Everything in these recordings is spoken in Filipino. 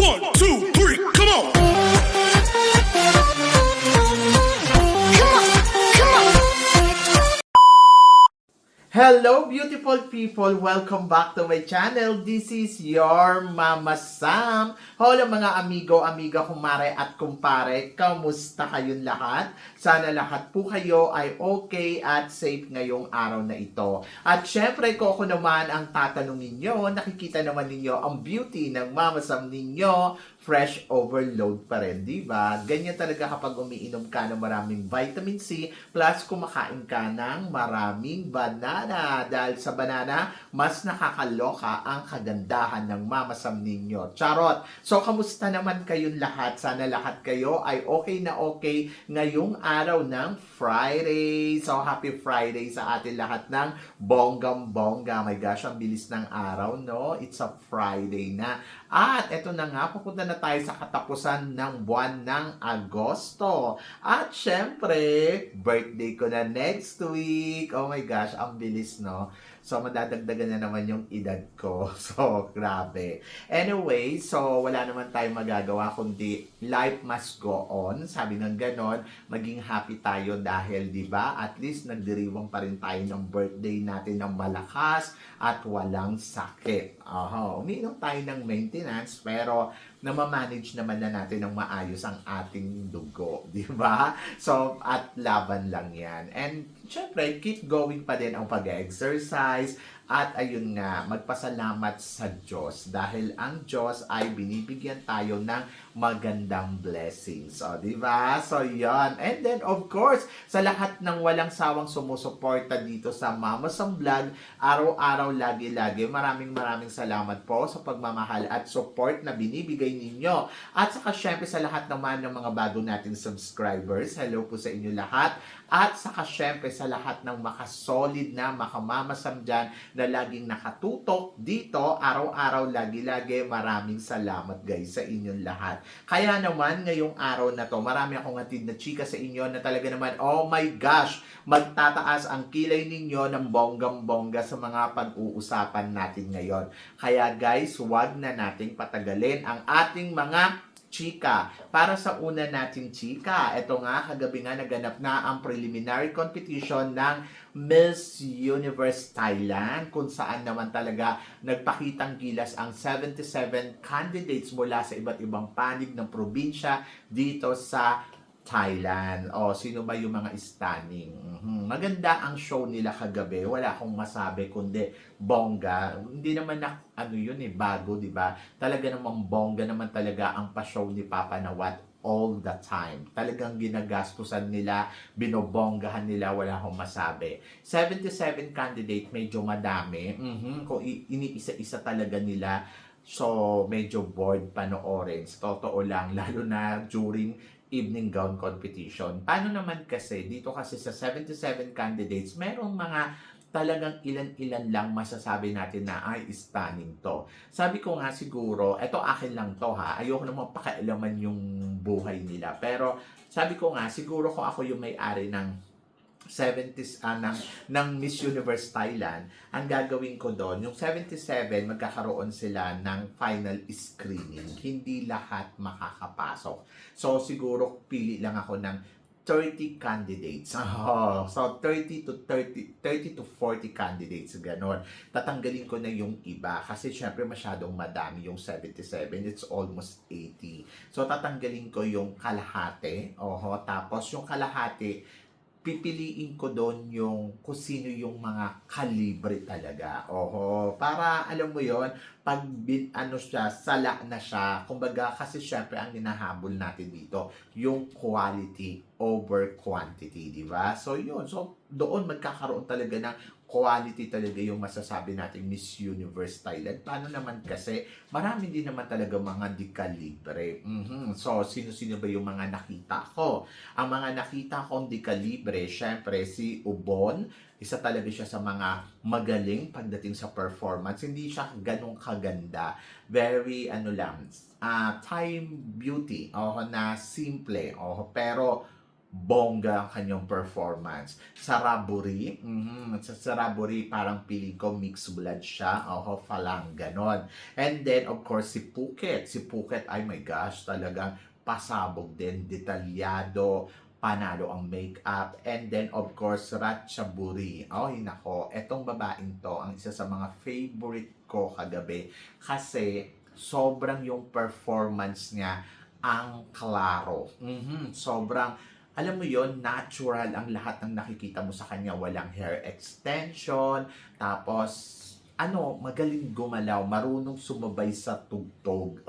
1, 2, 3, come on! Hello beautiful people! Welcome back to my channel. This is your Mama Sam. Hello mga amigo, amiga, kumare at kumpare. Kamusta kayong lahat? Sana lahat po kayo ay okay at safe ngayong araw na ito. At syempre kung ako naman ang tatanungin nyo, nakikita naman ninyo ang beauty ng Mama Sam ninyo. Fresh overload pa rin, di ba? Ganyan talaga kapag umiinom ka ng maraming vitamin C plus kumakain ka ng maraming banana. Dahil sa banana, mas nakakaloka ang kagandahan ng Mama Sam ninyo. Charot! So, kamusta naman kayong lahat? Sana lahat kayo ay okay na okay ngayong araw ng Friday. So, happy Friday sa atin lahat ng bonggam-bongga. My gosh, ang bilis ng araw, no? It's a Friday na. At eto na nga, pupunta na tayo sa katapusan ng buwan ng Agosto. At syempre, birthday ko na next week. Oh my gosh, ang bilis, no? So, madadagdagan na naman yung edad ko. So, grabe. Anyway, so, wala naman tayong magagawa kundi life must go on. Sabi ng ganon, maging happy tayo dahil, di ba, at least nagdiriwang pa rin tayo ng birthday natin ng malakas at walang sakit. Umiinom tayo ng maintenance, pero namamanage naman na natin ng maayos ang ating dugo, di ba? So, at laban lang yan. And, syempre, keep going pa din ang pag-exercise. At ayun nga, magpasalamat sa Diyos dahil ang Diyos ay binibigyan tayo ng magandang blessings. O, di ba? So, yon. And then, of course, sa lahat ng walang sawang sumusuporta dito sa Mama Sam Vlog, araw-araw, lagi-lagi, maraming salamat po sa pagmamahal at support na binibigay ninyo. At saka, syempre, sa lahat naman ng mga bago nating subscribers, hello po sa inyo lahat. At saka, syempre, sa lahat ng makasolid na Mama Sam dyan na laging nakatutok dito, araw-araw, lagi-lagi, maraming salamat guys sa inyong lahat. Kaya naman, ngayong araw na to, marami akong hatid na chika sa inyo na talaga naman, oh my gosh, magtataas ang kilay ninyo ng bonggam-bongga sa mga pag-uusapan natin ngayon. Kaya guys, wag na nating patagalin ang ating mga chika. Para sa una nating chika, eto nga, kagabi nga naganap na ang preliminary competition ng Miss Universe Thailand, kung saan naman talaga nagpakitang gilas ang 77 candidates mula sa iba't ibang panig ng probinsya dito sa Thailand. O, sino ba yung mga stunning? Maganda ang show nila kagabi. Wala akong masabi kundi bongga. Hindi naman na bago, di ba? Talaga namang bongga naman talaga ang pa-show ni Papa Nawat all the time. Talagang ginagastusan nila, binobonggahan nila, wala akong masabi. 77 candidate, medyo madami. Kung iniisa-isa talaga nila, so medyo bored panoorin. Totoo lang, lalo na during evening gown competition. Paano naman kasi, dito kasi sa 77 candidates, merong mga talagang ilan-ilan lang masasabi natin na ay stunning to. Sabi ko nga siguro, eto akin lang to ha, ayoko naman pakialaman yung buhay nila. Pero sabi ko nga, siguro kung ako yung may-ari ng 70s ng Miss Universe Thailand, ang gagawin ko doon, yung 77, magkakaroon sila ng final screening. Hindi lahat makakapasok. So, siguro pili lang ako ng 30 candidates. So, 30 to 40 candidates, ganon. Tatanggalin ko na yung iba kasi syempre masyadong madami yung 77. It's almost 80. So, tatanggalin ko yung kalahati. Tapos yung kalahati, pipiliin ko doon yung kung sino yung mga kalibre talaga. Para alam mo yon, pag siya, sala na siya. Kumbaga, kasi syempre ang hinahabol natin dito, yung quality over quantity, di ba? So, yun. So, doon magkakaroon talaga ng quality talaga yung masasabi natin Miss Universe Thailand. Paano naman kasi, marami din naman talaga mga di kalibre. So, sino-sino ba yung mga nakita ko? Ang mga nakita kong di kalibre, syempre si Ubon, isa talaga siya sa mga magaling pagdating sa performance. Hindi siya ganong kaganda. Very, time beauty. Na simple. Pero, bongga ang kanyang performance. Saraburi, sa Saraburi parang piling ko mixed blood siya, falang ganon. And then of course si Phuket. Si Phuket, ay my gosh, talagang pasabog din, detalyado, panalo ang makeup. And then of course Ratchaburi. Ay nako, etong babaeng to ang isa sa mga favorite ko kagabi kasi sobrang yung performance niya ang klaro. Sobrang, alam mo yon, natural ang lahat ng nakikita mo sa kanya. Walang hair extension, tapos magaling gumalaw, marunong sumabay sa tugtog.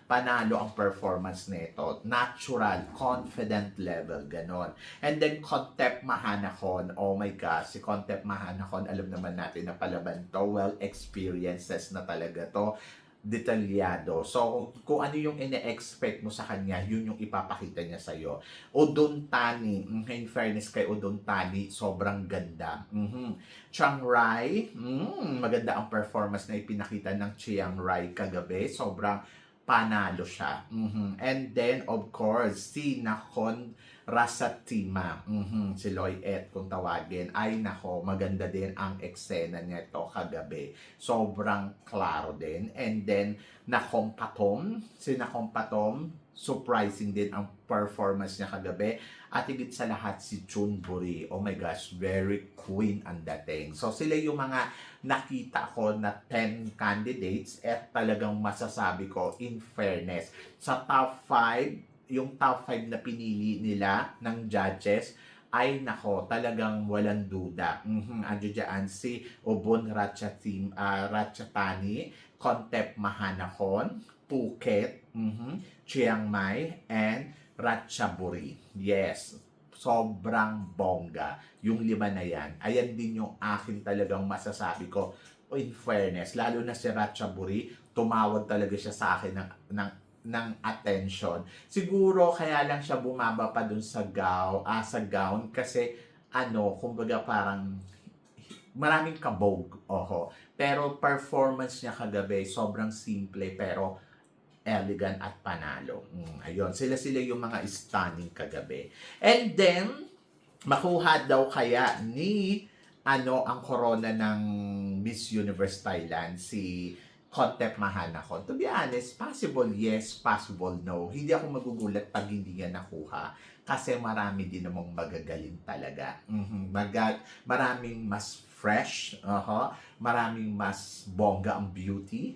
Panalo ang performance nito. Natural, confident level, ganon. And then, Contep Mahanakon. Oh my gosh, si Contep Mahanakon, alam naman natin na palaban to. Well, experiences na talaga to. Detalyado. So, kung ano yung ine-expect mo sa kanya, yun yung ipapakita niya sa'yo. Udon Thani. In fairness kay Udon Thani, sobrang ganda. Chiang Rai. Maganda ang performance na ipinakita ng Chiang Rai kagabi. Sobrang panalo siya. And then, of course, si Nakhon Rasatima. Si Loy Et, kung tawagin. Ay nako, maganda din ang eksena niya ito kagabi. Sobrang klaro din. And then, si Nakompatom, surprising din ang performance niya kagabi. At higit sa lahat, si Chunburi. Oh my gosh, very queen ang dating. So, sila yung mga nakita ko na 10 candidates at talagang masasabi ko, in fairness, sa top 5, yung top 5 na pinili nila ng judges, ay nako, talagang walang duda. Andiyo dyan si Obon Ratchatani, Contep Mahanakon, Phuket, Chiang Mai, and Ratchaburi. Yes, sobrang bongga. Yung 5 na yan. Ayan din yung akin talagang masasabi ko. In fairness, lalo na si Ratchaburi, tumawag talaga siya sa akin ng attention. Siguro kaya lang siya bumaba pa dun sa gown kasi kumbaga parang maraming kabog. Pero performance niya kagabi sobrang simple pero elegant at panalo. Ayun, sila yung mga stunning kagabi. And then makuha daw kaya ni ang corona ng Miss Universe Thailand si Contep Mahanakon. To be honest, possible yes, possible no. Hindi ako magugulat pag hindi niya nakuha. Kasi marami din namang magagaling talaga. Maraming mas fresh. Maraming mas bongga ang beauty.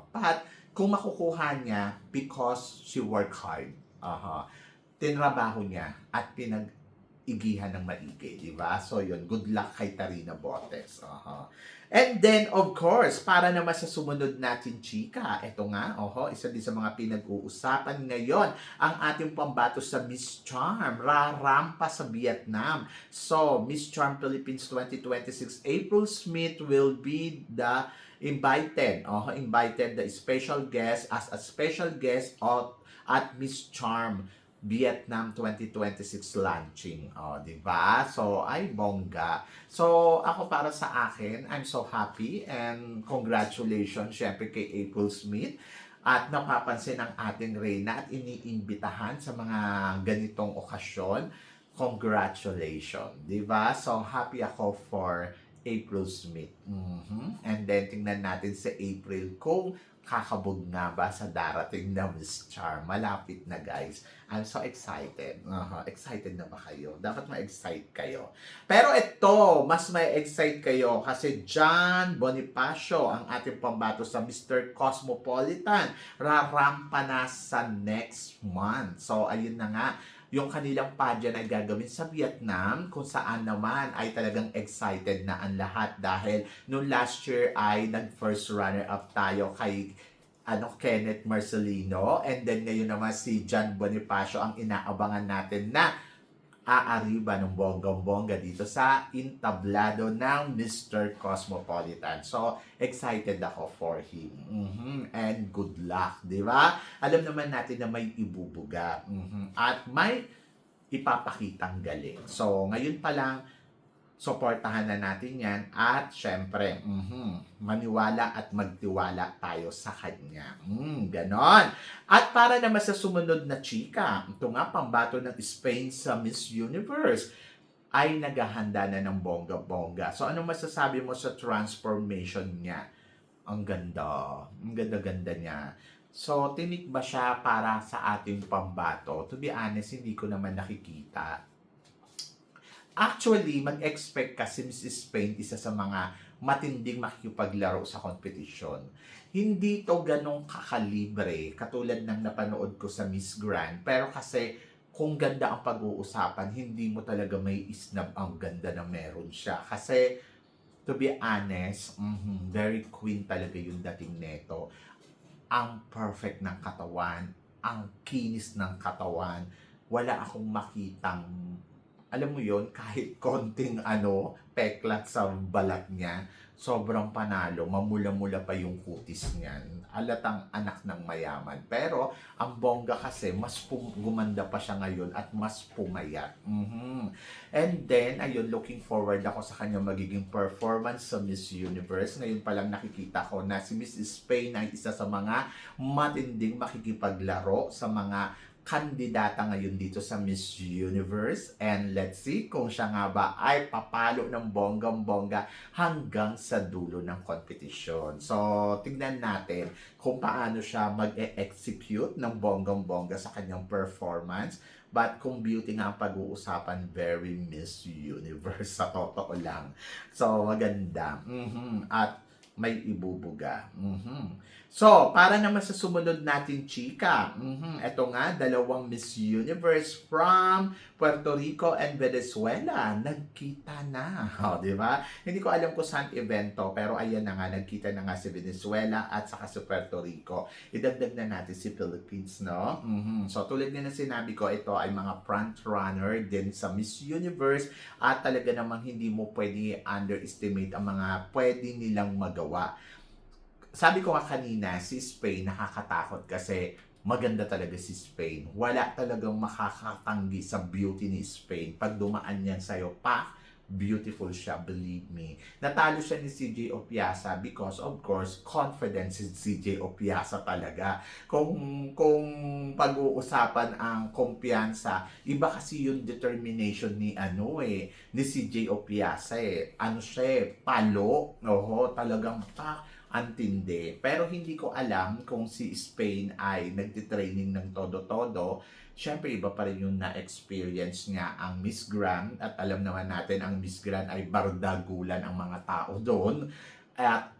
But kung makukuha niya, because she worked hard. Tinrabaho niya at pinag-igihan ng maigi. Diba? So yun, good luck kay Tarina Botes. And then, of course, para naman sa sumunod natin, chika, ito nga, isa din sa mga pinag-uusapan ngayon, ang ating pambato sa Miss Charm, rarampa sa Vietnam. So, Miss Charm Philippines 2026, April Smith will be the invited the special guest as a special guest at Miss Charm Vietnam 2026 launching. Diba? So, ay bongga. So, ako para sa akin, I'm so happy and congratulations syempre kay April Smith. At napapansin ang ating Reyna at iniimbitahan sa mga ganitong okasyon. Congratulations. Diba? So, happy ako for April Smith. And then, tingnan natin sa April kung kakabog nga ba sa darating na Miss Charm. Malapit na, guys. I'm so excited. Excited na ba kayo? Dapat ma-excite kayo. Pero ito, mas ma-excite kayo kasi John Bonifacio, ang ating pambato sa Mr. Cosmopolitan, rarampa na sa next month. So, ayun na nga, yung kanilang pageant ay gagawin sa Vietnam, kung saan naman ay talagang excited na ang lahat dahil noong last year ay nag-first runner-up tayo kay Kenneth Marcelino, and then ngayon naman si John Bonifacio ang inaabangan natin na aariba ng bonggang-bongga dito sa entablado ng Mr. Cosmopolitan. So, excited ako for him. And good luck, di ba? Alam naman natin na may ibubuga. At may ipapakitang galing. So, ngayon pa lang, Suportahan na natin yan at syempre, maniwala at magtiwala tayo sa kanya. Ganon. At para naman sa sumunod na chika, ito nga pambato ng Spain sa Miss Universe ay naghahanda na ng bongga-bongga. So ano masasabi mo sa transformation niya? Ang ganda. Ang ganda-ganda niya. So, tinik ba siya para sa ating pambato? To be honest, hindi ko naman nakikita. Actually, mag-expect kasi Mrs. Spain isa sa mga matinding makikipaglaro sa competition. Hindi to ganong kakalibre katulad ng napanood ko sa Miss Grand. Pero kasi kung ganda ang pag-uusapan, hindi mo talaga may isnab ang ganda na meron siya. Kasi to be honest, very queen talaga yung dating neto. Ang perfect ng katawan, ang kinis ng katawan. Wala akong makitang alam mo yon kahit konting peklat sa balat niya, sobrang panalo, mamula-mula pa yung kutis niyan. Alatang anak ng mayaman. Pero, ang bongga kasi, mas gumanda pa siya ngayon at mas pumayat. And then, ayun, looking forward ako sa kanya magiging performance sa Miss Universe. Ngayon pa lang nakikita ko na si Miss Spain ay isa sa mga matinding makikipaglaro sa mga kandidata ngayon dito sa Miss Universe, and let's see kung siya nga ba ay papalo ng bonggang-bongga hanggang sa dulo ng competition. So, tignan natin kung paano siya mag-execute ng bonggang-bongga sa kanyang performance. But kung beauty nga ang pag-uusapan, very Miss Universe sa totoo lang. So, maganda. At may ibubuga. So, para naman sa sumunod natin, chika. Ito nga, dalawang Miss Universe from Puerto Rico and Venezuela. Nagkita na. Di ba? Hindi ko alam kung saan event to, pero ayan na nga, nagkita na nga si Venezuela at saka si Puerto Rico. Idagdag na natin si Philippines, no? So, tulad nga na sinabi ko, ito ay mga front runner din sa Miss Universe at talaga namang hindi mo pwede underestimate ang mga pwede nilang magawa. Sabi ko nga kanina, si Spain nakakatakot kasi maganda talaga si Spain. Wala talagang makakatanggi sa beauty ni Spain. Pag dumaan yan sa'yo, beautiful siya, believe me. Natalo siya ni CJ Opiasa because of course, confidence si CJ Opiasa talaga. Kung pag-uusapan ang kumpiyansa, iba kasi yung determination ni ni CJ Opiasa Ano siya palo. Talagang antindi. Pero hindi ko alam kung si Spain ay nagtitraining ng todo-todo. Siyempre, iba pa rin yung na-experience niya ang Miss Grand. At alam naman natin, ang Miss Grand ay bardagulan ang mga tao doon. At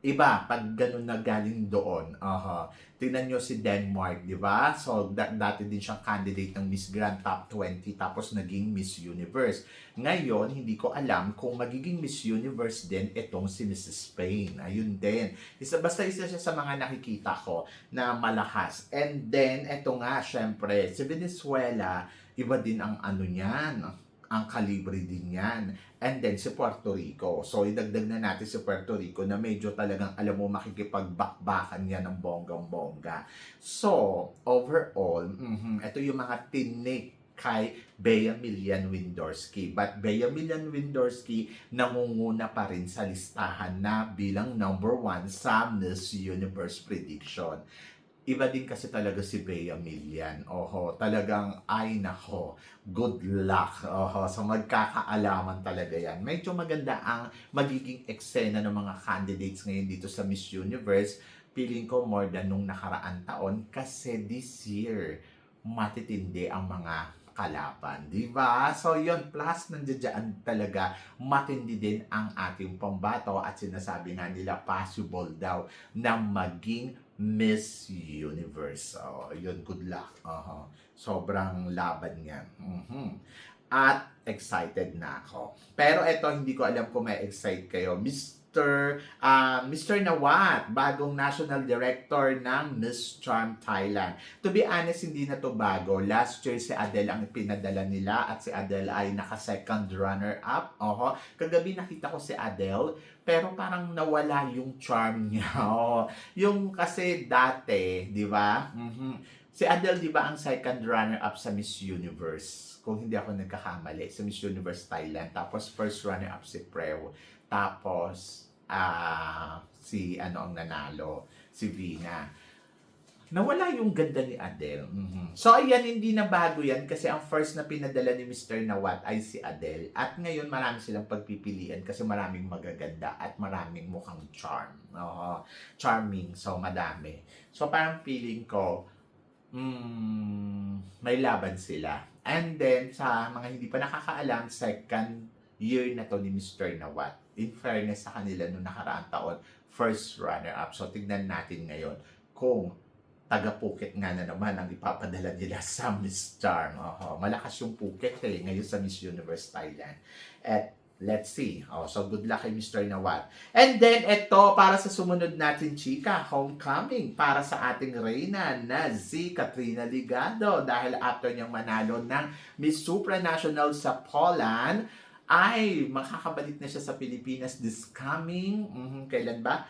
iba, pag ganun na galing doon, tingnan nyo si Denmark, di ba? So, dati din siyang candidate ng Miss Grand Top 20, tapos naging Miss Universe. Ngayon, hindi ko alam kung magiging Miss Universe din itong si Mrs. Spain. Ayun din. Basta isa siya sa mga nakikita ko na malakas. And then, eto nga, syempre, si Venezuela, iba din ang niyan, ang kalibre din yan. And then si Puerto Rico. So idagdag na natin si Puerto Rico na medyo talagang alam mo makikipagbakbakan yan ng bonggang-bongga. So overall, ito yung mga tinik kay Bea Millian Windorski. But Bea Millian Windorski nangunguna pa rin sa listahan na bilang number 1 sa Miss Universe prediction. Iba din kasi talaga si Bea Millian. Talagang ay nako, good luck. So magkakaalaman talaga yan. Medyo maganda ang magiging eksena ng mga candidates ngayon dito sa Miss Universe. Feeling ko more than nung nakaraan taon kasi this year matitindi ang mga kalaban, di ba? So yun, plus nandiyan talaga matindi din ang ating pambato at sinasabi nga nila possible daw na maging Miss Universe. So yun, good luck. Sobrang laban yan. At excited na ako. Pero eto, hindi ko alam kung may excite kayo. Mr. Nawat, bagong National Director ng Miss Charm Thailand. To be honest, hindi na to bago. Last year si Adele ang pinadala nila at si Adele ay naka-second runner-up. Kagabi nakita ko si Adele, pero parang nawala yung charm niya. Yung kasi dati, di ba? Si Adele, di ba, ang second runner-up sa Miss Universe? Kung hindi ako nagkakamali, sa Miss Universe Thailand. Tapos, first runner-up si Preo. Tapos, si ano ang nanalo? Si Vina. Nawala yung ganda ni Adele. So, ayan, hindi na bago yan kasi ang first na pinadala ni Mr. Nawat ay si Adele. At ngayon, marami silang pagpipilian kasi maraming magaganda at maraming mukhang charm. Charming. So, madami. So, parang feeling ko, may laban sila. And then, sa mga hindi pa nakakaalam, second year na to ni Mr. Nawat. In fairness sa kanila noong nakaraang taon, first runner-up. So, tignan natin ngayon kung taga-Phuket nga na naman ang ipapadala nila sa Miss Charm. Malakas yung Phuket ngayon sa Miss Universe Thailand. At let's see. So good luck kay Mr. Nawat. And then ito para sa sumunod natin chika, homecoming para sa ating reyna na si Katrina Ligado dahil after niyang manalo ng Miss Supranational sa Poland ay makakabalik na siya sa Pilipinas this coming kailan ba?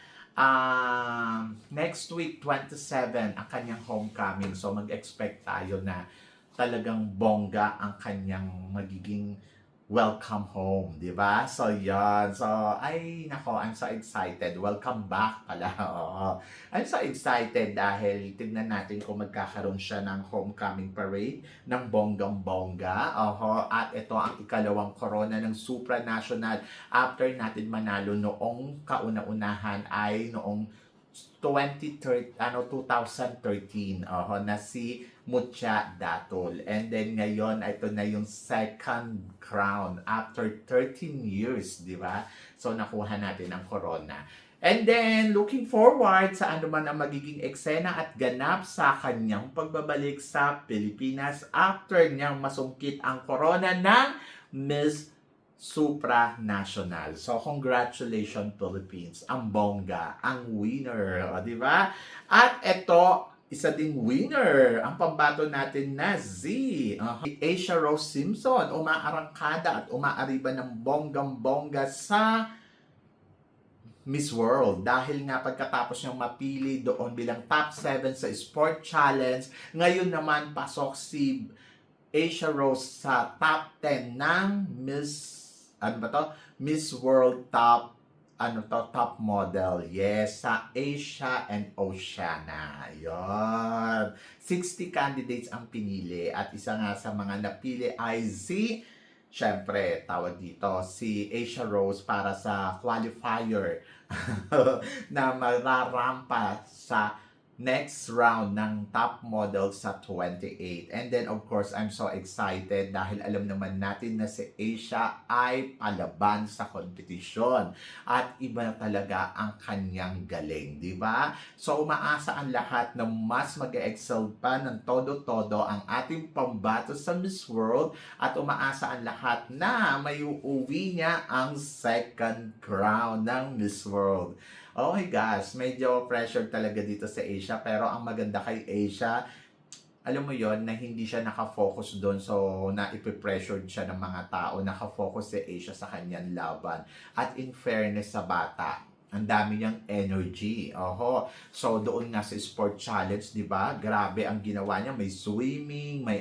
Next week, 27, ang kanyang homecoming. So, mag-expect tayo na talagang bongga ang kanyang magiging welcome home, di ba? So, yan. So, ay, nako, I'm so excited. Welcome back pala. I'm so excited dahil tignan natin kung magkakaroon siya ng homecoming parade ng bonggang-bongga. At ito ang ikalawang corona ng supranational after natin manalo noong kauna-unahan ay noong 2013 na si Mucha Datol. And then ngayon, ito na yung second crown after 13 years, di ba? So, nakuha natin ang corona. And then, looking forward sa ano man ang magiging eksena at ganap sa kanyang pagbabalik sa Pilipinas after niyang masungkit ang corona ng Miss Supranational. So, congratulations Philippines. Ang bongga, ang winner, di ba? At ito, isa ding winner, ang pambato natin na Asia Rose Simpson, umaarangkada at umaariba ng bonggang-bongga sa Miss World. Dahil nga pagkatapos niyang mapili doon bilang top 7 sa Sport Challenge, ngayon naman pasok si Asia Rose sa top 10 ng Miss World top model. Yes, sa Asia and Oceania. Yon. 60 candidates ang pinili at isa nga sa mga napili ay syempre, tawag dito, si Asia Rose para sa qualifier na mararampa sa next round ng top model sa 28. And then, of course, I'm so excited dahil alam naman natin na si Asia ay palaban sa kompetisyon. At iba talaga ang kanyang galing, di ba? So, umaasa ang lahat na mas mag-excel pa ng todo-todo ang ating pambato sa Miss World at umaasa ang lahat na may uuwi niya ang second crown ng Miss World. Oh my gosh, medyo pressure talaga dito sa Asia. Pero ang maganda kay Asia, alam mo yon na hindi siya nakafocus doon. So, na-ipipressure siya ng mga tao. Nakafocus si Asia sa kanyang laban. At in fairness sa bata, ang dami niyang energy. So, doon nga sa Sport Challenge, di ba? Grabe ang ginawa niya. May swimming, may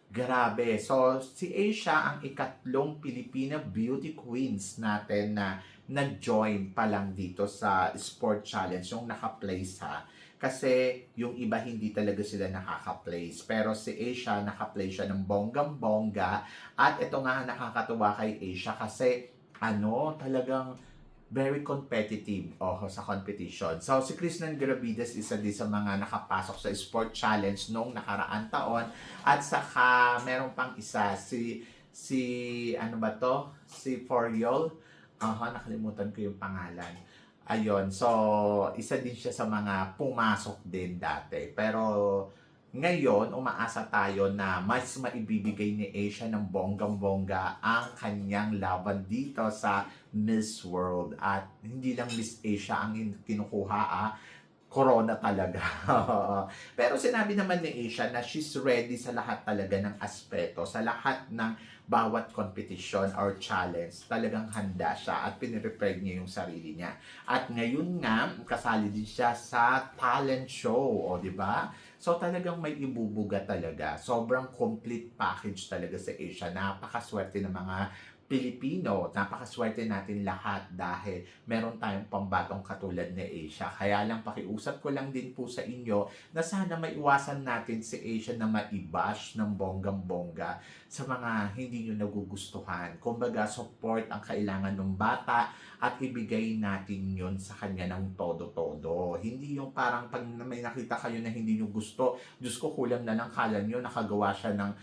grabe. So, si Asia ang ikatlong Pilipina beauty queens natin na nag-join pa lang dito sa Sport Challenge, yung naka-place Kasi yung iba hindi talaga sila nakaka-place. Pero si Asia, naka-place siya ng bonggang-bongga. At ito nga nakakatuwa kay Asia kasi talagang very competitive sa competition. So, si Krishnan Gravidas isa din sa mga nakapasok sa Sport Challenge noong nakaraang taon. At saka, meron pang isa, si Foriol. Nakalimutan ko yung pangalan. Ayun, so, isa din siya sa mga pumasok din dati. Pero, ngayon, umaasa tayo na mas maibibigay ni Asia ng bonggang-bongga ang kanyang laban dito sa Miss World. At hindi lang Miss Asia ang kinukuha, corona talaga. Pero sinabi naman ni Asia na she's ready sa lahat talaga ng aspeto, sa lahat ng bawat competition or challenge. Talagang handa siya at pinirepare niya yung sarili niya. At ngayon nga, kasali din siya sa talent show, o di ba? So talagang may ibubuga talaga. Sobrang complete package talaga sa Asia. Napakaswerte ng mga Pilipino, napakaswerte natin lahat dahil meron tayong pambatong katulad ni Asia. Kaya lang pakiusap ko lang din po sa inyo na sana maiwasan natin si Asia na maibash ng bonggang-bongga sa mga hindi nyo nagugustuhan. Kumbaga, support ang kailangan ng bata at ibigay natin yon sa kanya ng todo-todo. Hindi yung parang pag may nakita kayo na hindi nyo gusto, Diyos ko, kulang na lang kala nyo, nakagawa siya ng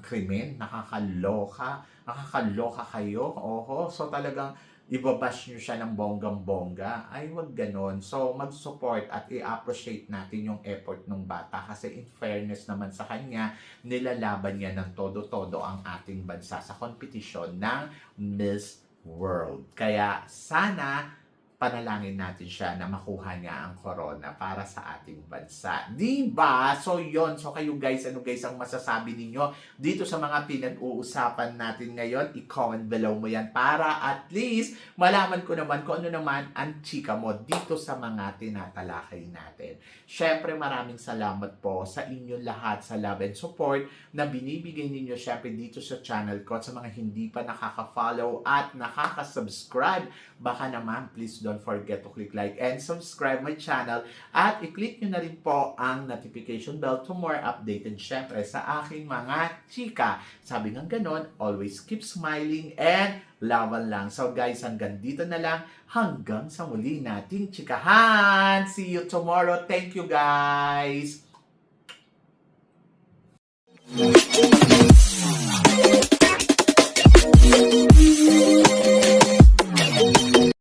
krimen, nakakaloka kayo, oho, so talagang ibabash nyo siya ng bonggang-bongga, ay wag ganon. So mag-support at i-appreciate natin yung effort ng bata kasi in fairness naman sa kanya, nilalaban niya ng todo-todo ang ating bansa sa kompetisyon ng Miss World. Kaya sana panalangin natin siya na makuha niya ang corona para sa ating bansa. Diba? So yon. So kayo guys, ano guys ang masasabi ninyo dito sa mga pinag-uusapan natin ngayon? I-comment below mo yan para at least malaman ko naman kung ano naman ang chika mo dito sa mga tinatalakay natin. Syempre maraming salamat po sa inyo lahat sa love and support na binibigay ninyo syempre dito sa channel ko. At sa mga hindi pa nakaka-follow at nakaka-subscribe, baka naman please don't forget to click like and subscribe my channel at i-click nyo na rin po ang notification bell to more updated syempre sa aking mga chika. Sabi nga ganon, always keep smiling and laban lang. So guys, hanggang dito na lang. Hanggang sa muli nating chikahan. See you tomorrow. Thank you guys.